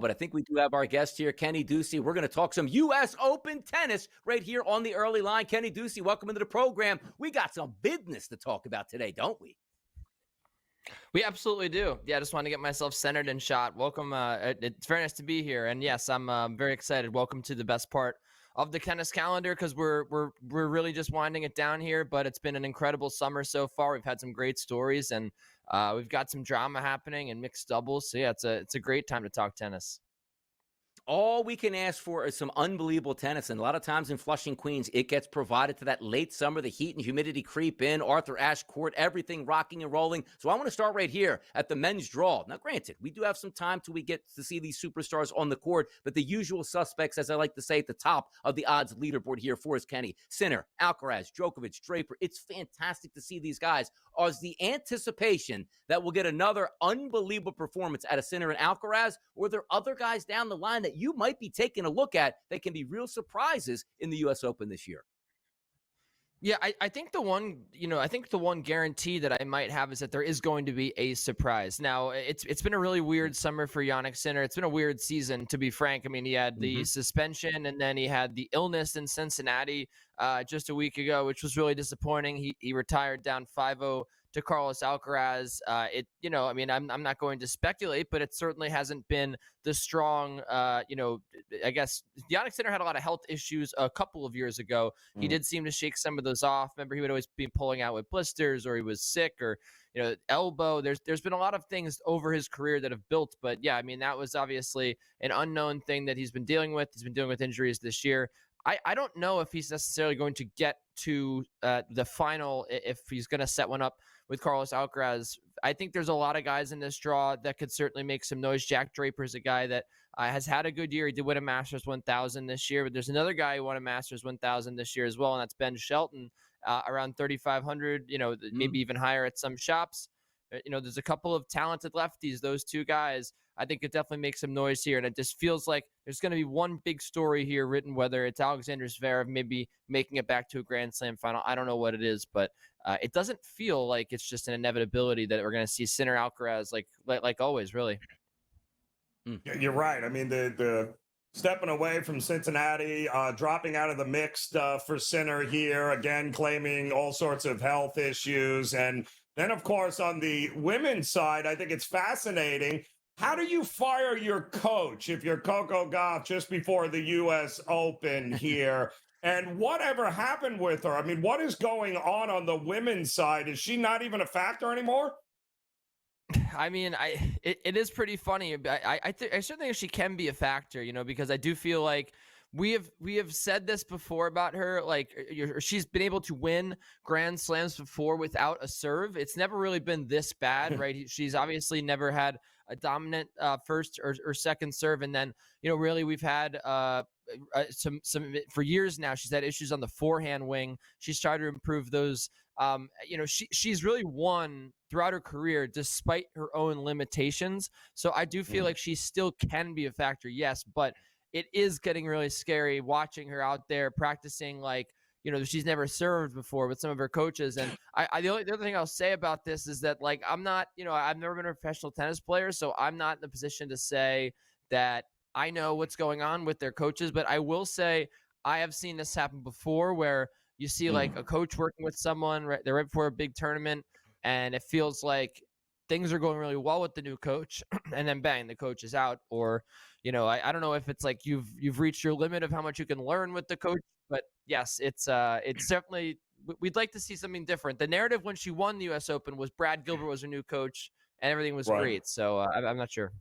But I think we do have our guest here, Kenny Ducey. We're going to talk some U.S. Open tennis right here on the early line. Kenny Ducey, welcome into the program. We got some business to talk about today, don't we? We absolutely do. Yeah, I just wanted to get myself centered and shot. Welcome. It's very nice to be here. And yes, I'm very excited. Welcome to the best part of the tennis calendar, because we're really just winding it down here. But it's been an incredible summer so far. We've had some great stories, and we've got some drama happening in mixed doubles. So yeah, it's a great time to talk tennis. All we can ask for is some unbelievable tennis. And a lot of times in Flushing, Queens, it gets provided to that late summer, the heat and humidity creep in, Arthur Ashe Court, everything rocking and rolling. So I want to start right here at the men's draw. Now, granted, we do have some time till we get to see these superstars on the court, but the usual suspects, as I like to say, at the top of the odds leaderboard here for us, Kenny. Sinner, Alcaraz, Djokovic, Draper. It's fantastic to see these guys. Is the anticipation that we'll get another unbelievable performance out of Sinner and Alcaraz, or are there other guys down the line that you might be taking a look at that can be real surprises in the U.S. Open this year? Yeah, I think the one guarantee that I might have is that there is going to be a surprise. Now, it's been a really weird summer for Jannik Sinner. It's been a weird season, to be frank. I mean, he had the suspension, and then he had the illness in Cincinnati just a week ago, which was really disappointing. He retired down 5-0 to Carlos Alcaraz. I'm not going to speculate, but it certainly hasn't been the strong, I guess Jannik Sinner had a lot of health issues a couple of years ago. He did seem to shake some of those off. Remember, he would always be pulling out with blisters, or he was sick, or, elbow. There's been a lot of things over his career that have built, but yeah, I mean, that was obviously an unknown thing that he's been dealing with. He's been dealing with injuries this year. I don't know if he's necessarily going to get to the final, if he's going to set one up with Carlos Alcaraz. I think there's a lot of guys in this draw that could certainly make some noise. Jack Draper is a guy that has had a good year. He did win a Masters 1000 this year, but there's another guy who won a Masters 1000 this year as well, and that's Ben Shelton, around 3,500, maybe even higher at some shops. There's a couple of talented lefties, those two guys. I think it definitely makes some noise here, and it just feels like there's going to be one big story here written, whether it's Alexander Zverev maybe making it back to a Grand Slam final. I don't know what it is, but it doesn't feel like it's just an inevitability that we're going to see Sinner Alcaraz like always, really. You're right. I mean, the stepping away from Cincinnati, dropping out of the mix for Sinner here, again, claiming all sorts of health issues. And then, of course, on the women's side, I think it's fascinating. How do you fire your coach if you're Coco Gauff just before the U.S. Open here? And whatever happened with her? I mean, what is going on the women's side? Is she not even a factor anymore? I mean, it is pretty funny. I certainly think she can be a factor, because I do feel like we have said this before about her. Like, she's been able to win Grand Slams before without a serve. It's never really been this bad, right? She's obviously never had a dominant first or second serve, and then really we've had some for years now. She's had issues on the forehand wing. She's tried to improve those. She's really won throughout her career despite her own limitations. So I do feel like she still can be a factor, yes, but it is getting really scary watching her out there practicing she's never served before with some of her coaches. And the other thing I'll say about this is that, I'm not, I've never been a professional tennis player, so I'm not in the position to say that I know what's going on with their coaches. But I will say I have seen this happen before, where you see a coach working with someone they're right before a big tournament, and it feels like things are going really well with the new coach, and then bang, the coach is out. Or, I don't know if it's like you've reached your limit of how much you can learn with the coach, but yes, it's definitely, we'd like to see something different. The narrative when she won the U.S. Open was Brad Gilbert was her new coach and everything was great. So I'm not sure.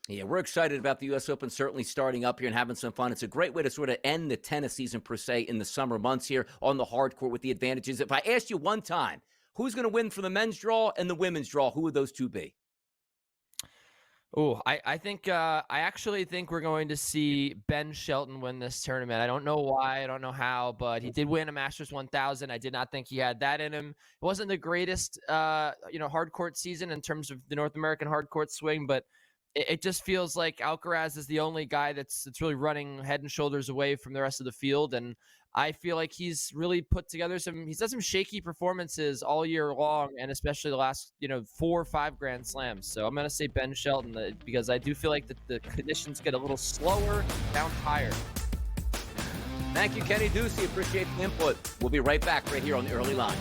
Yeah, we're excited about the U.S. Open certainly starting up here and having some fun. It's a great way to sort of end the tennis season, per se, in the summer months here on the hard court with the advantages. If I asked you one time, who's going to win for the men's draw and the women's draw, who would those two be? Oh, I think I actually think we're going to see Ben Shelton win this tournament. I don't know why, I don't know how, but he did win a Masters 1000. I did not think he had that in him. It wasn't the greatest, hard court season in terms of the North American hard court swing, but it just feels like Alcaraz is the only guy that's really running head and shoulders away from the rest of the field. And I feel like he's really put together he's done some shaky performances all year long, and especially the last, 4 or 5 Grand Slams. So I'm going to say Ben Shelton because I do feel like the conditions get a little slower, down higher. Thank you, Kenny Ducey. Appreciate the input. We'll be right back right here on the Early Line.